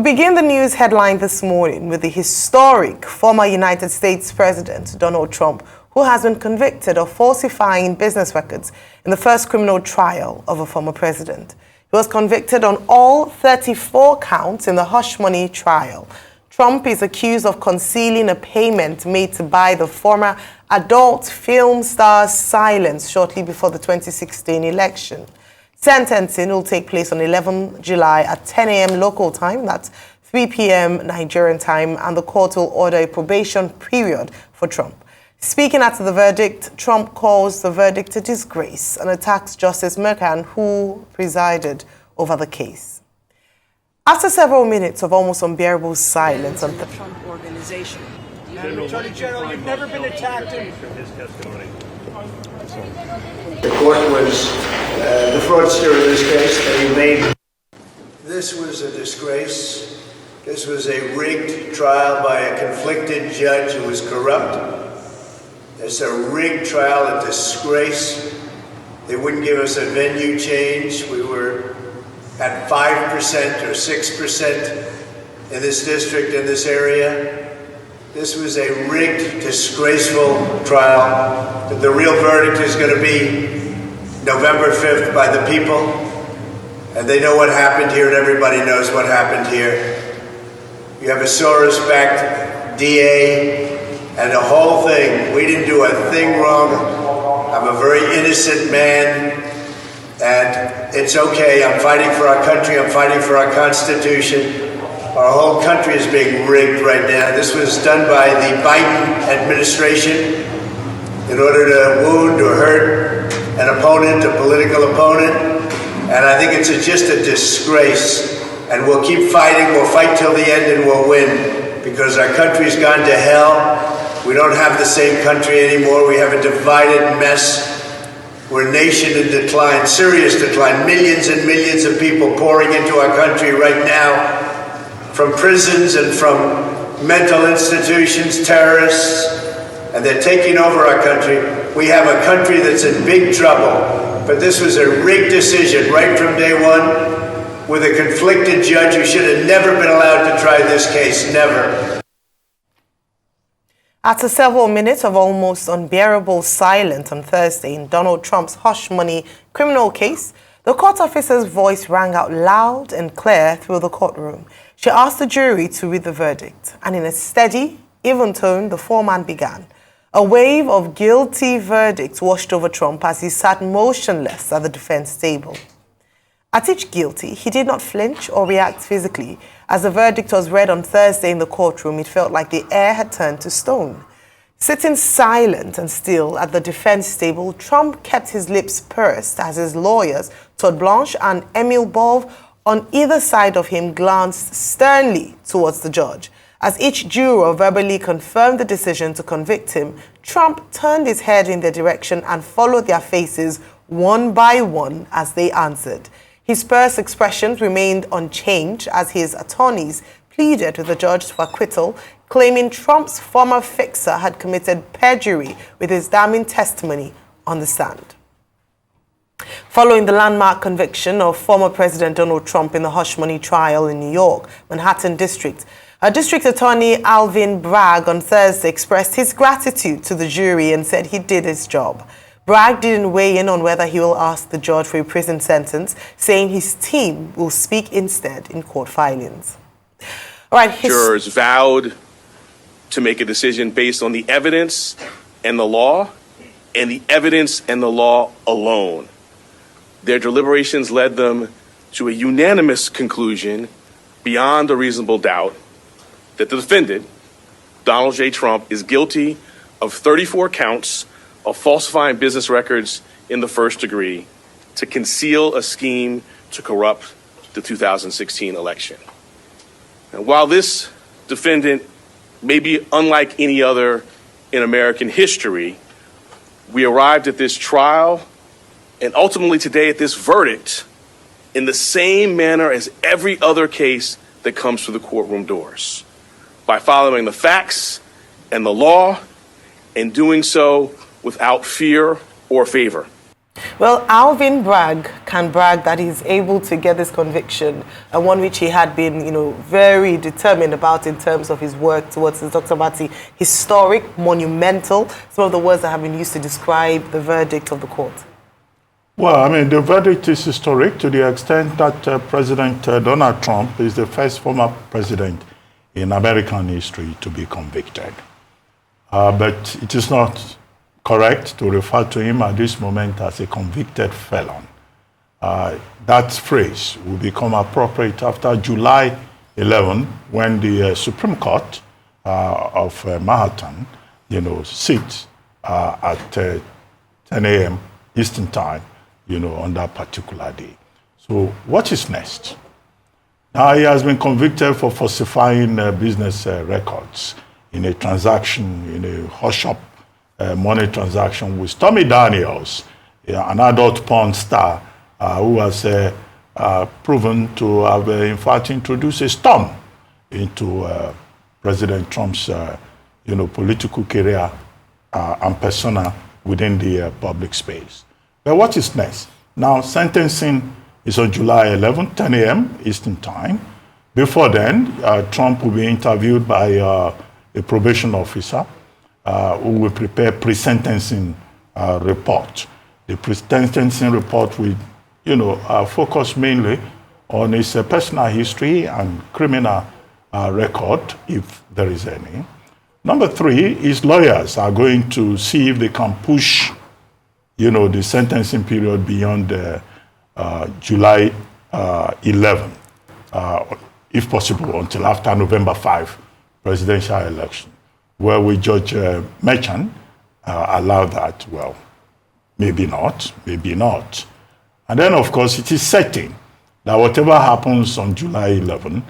begin the news headline this morning with the historic former United States President Donald Trump, who has been convicted of falsifying business records in the first criminal trial of a former president. He was convicted on all 34 counts in the hush money trial. Trump is accused of concealing a payment made to buy the former adult film star's silence shortly before the 2016 election. Sentencing will take place on 11 July at 10 a.m. local time, that's 3 p.m. Nigerian time, and the court will order a probation period for Trump. Speaking after the verdict, Trump calls the verdict a disgrace and attacks Justice Merchan, who presided over the case. After several minutes of almost unbearable silence on the Trump organization. Attorney General, you've never been attacked in his testimony. The court was the fraudster in this case that he made. This was a disgrace. This was a rigged trial by a conflicted judge who was corrupt. It's a rigged trial, a disgrace. They wouldn't give us a venue change. We were at 5% or 6% in this district, in this area. This was a rigged, disgraceful trial. The real verdict is going to be November 5th by the people. And they know what happened here, and everybody knows what happened here. You have a Soros-backed DA and the whole thing. We didn't do a thing wrong. I'm a very innocent man, and it's okay. I'm fighting for our country. I'm fighting for our Constitution. Our whole country is being rigged right now. This was done by the Biden administration in order to wound or hurt an opponent, a political opponent. And I think it's just a disgrace. And we'll keep fighting. We'll fight till the end and we'll win, because our country's gone to hell. We don't have the same country anymore. We have a divided mess. We're a nation in decline, serious decline. Millions and millions of people pouring into our country right now, from prisons and from mental institutions, terrorists, and they're taking over our country. We have a country that's in big trouble, but this was a rigged decision right from day one, with a conflicted judge who should have never been allowed to try this case, never. After several minutes of almost unbearable silence on Thursday in Donald Trump's hush money criminal case, the court officer's voice rang out loud and clear through the courtroom. She asked the jury to read the verdict, and in a steady, even tone, the foreman began. A wave of guilty verdicts washed over Trump as he sat motionless at the defense table. At each guilty, he did not flinch or react physically. As the verdict was read on Thursday in the courtroom, it felt like the air had turned to stone. Sitting silent and still at the defense table, Trump kept his lips pursed as his lawyers, Todd Blanche and Emil Bov, on either side of him glanced sternly towards the judge. As each juror verbally confirmed the decision to convict him, Trump turned his head in their direction and followed their faces one by one as they answered. His pursed expressions remained unchanged as his attorneys pleaded with the judge for acquittal, claiming Trump's former fixer had committed perjury with his damning testimony on the stand. Following the landmark conviction of former President Donald Trump in the hush money trial in New York, Manhattan District, District Attorney Alvin Bragg on Thursday expressed his gratitude to the jury and said he did his job. Bragg didn't weigh in on whether he will ask the judge for a prison sentence, saying his team will speak instead in court filings. All right, jurors vowed to make a decision based on the evidence and the law, and the evidence and the law alone. Their deliberations led them to a unanimous conclusion, beyond a reasonable doubt, that the defendant, Donald J. Trump, is guilty of 34 counts of falsifying business records in the first degree to conceal a scheme to corrupt the 2016 election. And while this defendant may be unlike any other in American history, we arrived at this trial and ultimately today at this verdict in the same manner as every other case that comes through the courtroom doors, by following the facts and the law and doing so without fear or favor. Well, Alvin Bragg can brag that he's able to get this conviction, and one which he had been, very determined about in terms of his work towards this, Dr. Bati, historic, monumental, some of the words that have been used to describe the verdict of the court. Well, I mean, the verdict is historic to the extent that President Donald Trump is the first former president in American history to be convicted. But it is not correct to refer to him at this moment as a convicted felon. That phrase will become appropriate after July 11, when the Supreme Court of Manhattan, sits at 10 a.m. Eastern Time, on that particular day. So what is next? Now, he has been convicted for falsifying business records in a transaction, in a hush-up money transaction with Stormy Daniels, an adult porn star who has proven to have, in fact, introduced a storm into President Trump's, political career and persona within the public space. But what is next? Now, sentencing is on July 11, 10 a.m. Eastern Time. Before then, Trump will be interviewed by a probation officer who will prepare pre-sentencing report. The pre-sentencing report will, focus mainly on his personal history and criminal record, if there is any. Number three, his lawyers are going to see if they can push, the sentencing period beyond July 11, if possible, until after November 5 presidential election. Where will Judge Merchan allow that? Well, maybe not, maybe not. And then, of course, it is certain that whatever happens on July 11,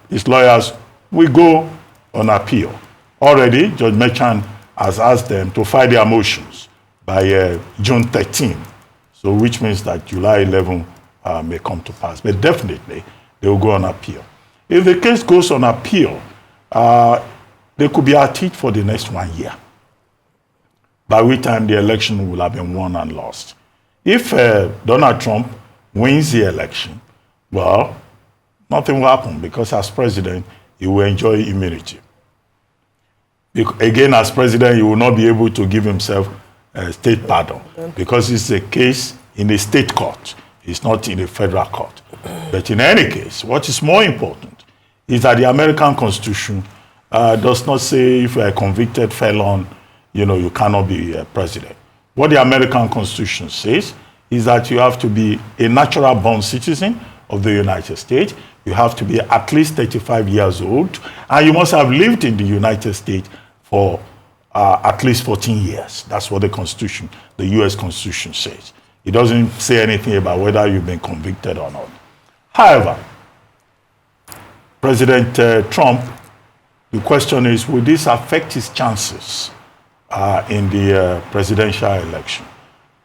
his lawyers will go on appeal. Already, Judge Merchan has asked them to file their motions by June 13, so which means that July 11 may come to pass. But definitely, they will go on appeal. If the case goes on appeal, they could be at it for the next 1 year, by which time the election will have been won and lost. If Donald Trump wins the election, well, nothing will happen, because as president, he will enjoy immunity. Again, as president, he will not be able to give himself a state pardon, because it's a case in a state court. It's not in a federal court. But in any case, what is more important is that the American Constitution does not say if you're a convicted felon, you cannot be president. What the American Constitution says is that you have to be a natural-born citizen of the United States. You have to be at least 35 years old, and you must have lived in the United States for at least 14 years. That's what the Constitution, the U.S. Constitution says. It doesn't say anything about whether you've been convicted or not. However, President Trump, the question is, will this affect his chances in the presidential election?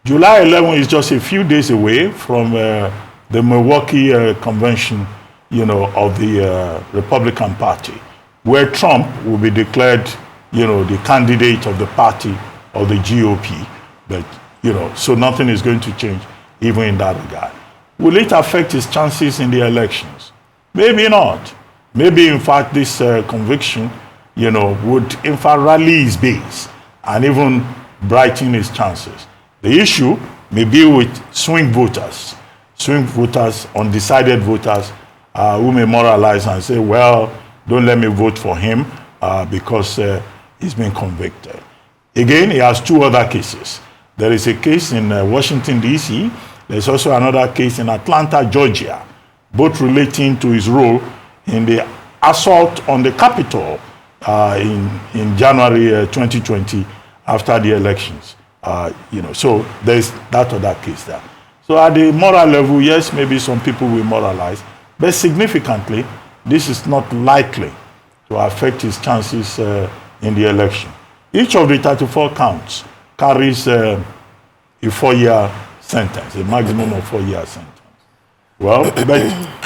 July 11 is just a few days away from the Milwaukee convention, of the Republican Party, where Trump will be declared, the candidate of the party of the GOP. But, so nothing is going to change even in that regard. Will it affect his chances in the elections? Maybe not. Maybe, in fact, this conviction, would, in fact, rally his base and even brighten his chances. The issue may be with swing voters, undecided voters, who may moralize and say, well, don't let me vote for him because he's been convicted. Again, he has two other cases. There is a case in Washington, D.C. There's also another case in Atlanta, Georgia, both relating to his role in the assault on the Capitol in January 2020 after the elections. So there's that other case there. So at the moral level, yes, maybe some people will moralize, but significantly, this is not likely to affect his chances in the election. Each of the 34 counts carries a 4-year sentence, a maximum of 4-year sentence. Well, but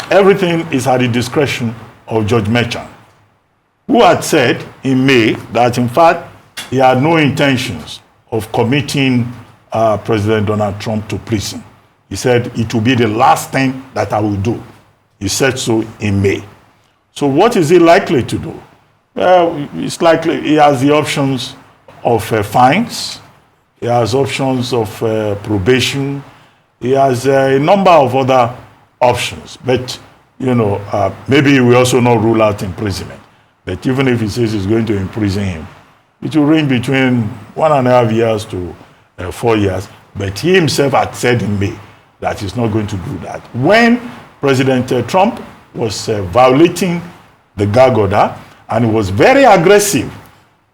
everything is at the discretion of Judge Merchan, who had said in May that, in fact, he had no intentions of committing President Donald Trump to prison. He said it will be the last thing that I will do. He said so in May. So what is he likely to do? Well, it's likely he has the options of fines. He has options of probation. He has a number of other options. But, maybe he will also not rule out imprisonment. But even if he says he's going to imprison him, it will range between 1.5 years to 4 years. But he himself had said in May that he's not going to do that. When President Trump was violating the gag order, and he was very aggressive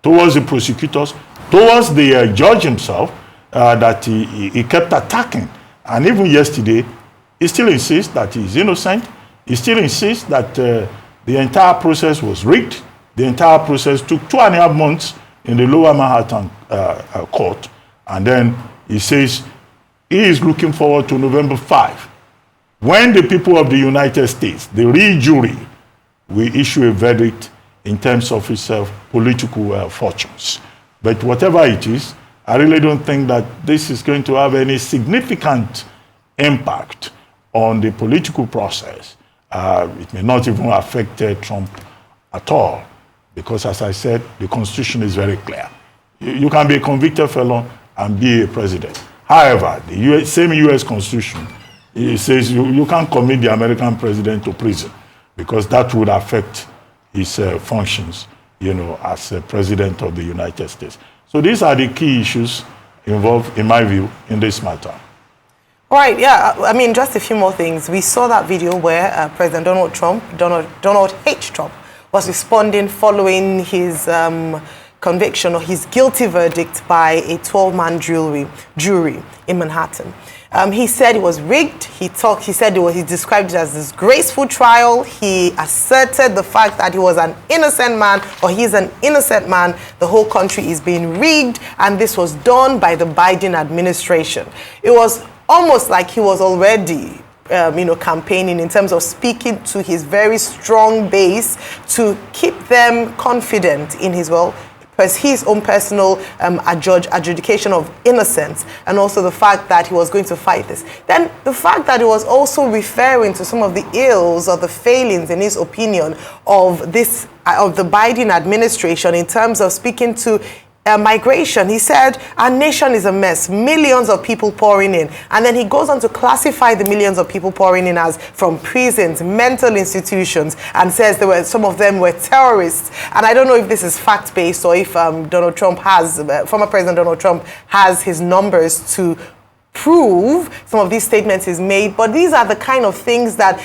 towards the prosecutors, towards the judge himself, that he kept attacking. And even yesterday, he still insists that he's innocent. He still insists that the entire process was rigged. The entire process took 2.5 months in the Lower Manhattan court. And then he says he is looking forward to November 5, when the people of the United States, the real jury, will issue a verdict in terms of his political fortunes. But whatever it is, I really don't think that this is going to have any significant impact on the political process. It may not even affect Trump at all, because as I said, the Constitution is very clear. You can be a convicted felon and be a president. However, the same U.S. Constitution, it says you can't commit the American president to prison, because that would affect his functions, as president of the United States. So these are the key issues involved, in my view, in this matter. Right, yeah, I mean, just a few more things. We saw that video where President Donald H. Trump, was responding following his conviction or his guilty verdict by a 12-man jury in Manhattan. He said it was rigged. He described it as a disgraceful trial. He asserted the fact that he was an innocent man, or he's an innocent man. The whole country is being rigged, and this was done by the Biden administration. It was almost like he was already campaigning in terms of speaking to his very strong base to keep them confident in his own personal adjudication of innocence, and also the fact that he was going to fight this. Then the fact that he was also referring to some of the ills or the failings, in his opinion, of the Biden administration in terms of speaking to migration. He said, our nation is a mess, millions of people pouring in. And then he goes on to classify the millions of people pouring in as from prisons, mental institutions, and says some of them were terrorists. And I don't know if this is fact-based or if former President Donald Trump has his numbers to prove some of these statements he's made, but these are the kind of things that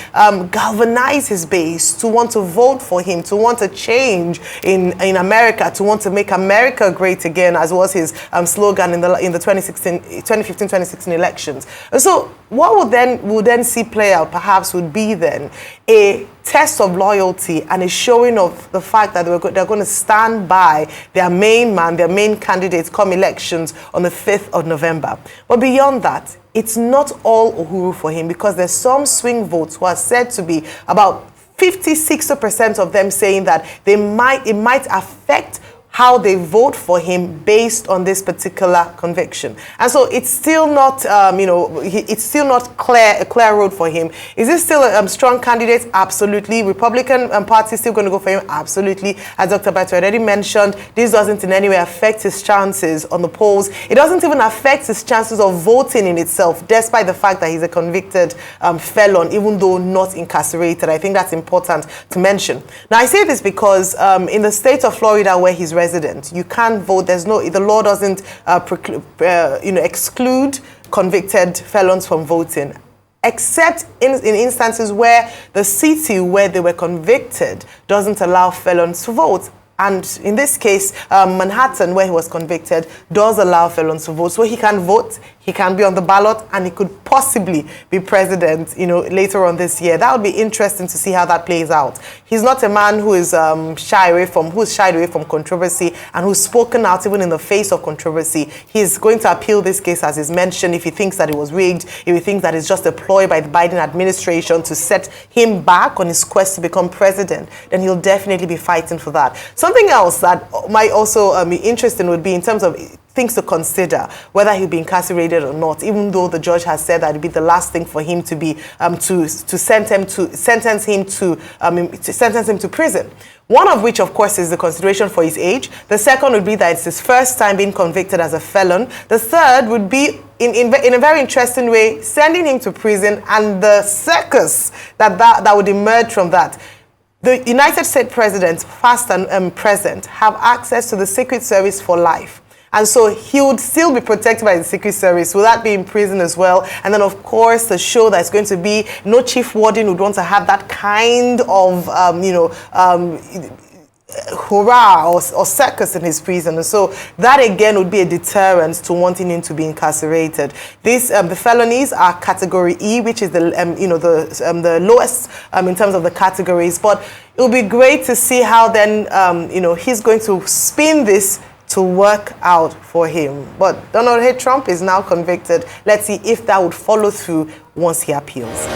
galvanize his base to want to vote for him, to want to change in America, to want to make America great again, as was his slogan in the 2015-2016 elections. And so what we'll then see play out perhaps would be then a test of loyalty and a showing of the fact that they're going to stand by their main man, their main candidate come elections on the 5th of November. But beyond that, it's not all uhuru for him, because there's some swing votes who are said to be about 50-60% of them saying that it might affect how they vote for him based on this particular conviction. And so it's still not, it's still not a clear road for him. Is this still a strong candidate? Absolutely. Republican Party still going to go for him? Absolutely. As Dr. Bato already mentioned, this doesn't in any way affect his chances on the polls. It doesn't even affect his chances of voting in itself, despite the fact that he's a convicted felon, even though not incarcerated. I think that's important to mention. Now, I say this because in the state of Florida, where he's resident, you can't vote. The law doesn't exclude convicted felons from voting, except in instances where the city where they were convicted doesn't allow felons to vote. And in this case, Manhattan, where he was convicted, does allow felons to vote. So he can vote, he can be on the ballot, and he could possibly be president, later on this year. That would be interesting to see how that plays out. He's not a man who is shied away from controversy and who's spoken out even in the face of controversy. He's going to appeal this case, as is mentioned, if he thinks that it was rigged, if he thinks that it's just a ploy by the Biden administration to set him back on his quest to become president, then he'll definitely be fighting for that. So Something else that might also be interesting would be in terms of things to consider, whether he'll be incarcerated or not, even though the judge has said that it'd be the last thing for him to be to sentence him to prison. One of which, of course, is the consideration for his age. The second would be that it's his first time being convicted as a felon. The third would be, in a very interesting way, sending him to prison and the circus that would emerge from that. The United States presidents, past and present, have access to the Secret Service for life. And so he would still be protected by the Secret Service. Will that be in prison as well? And then, of course, the show that's going to be, no chief warden would want to have that kind of, hurrah or circus in his prison. And so that, again, would be a deterrent to wanting him to be incarcerated. These, the felonies are Category E, which is the lowest in terms of the categories. But it will be great to see how then, he's going to spin this to work out for him. But Donald J. Trump is now convicted. Let's see if that would follow through once he appeals.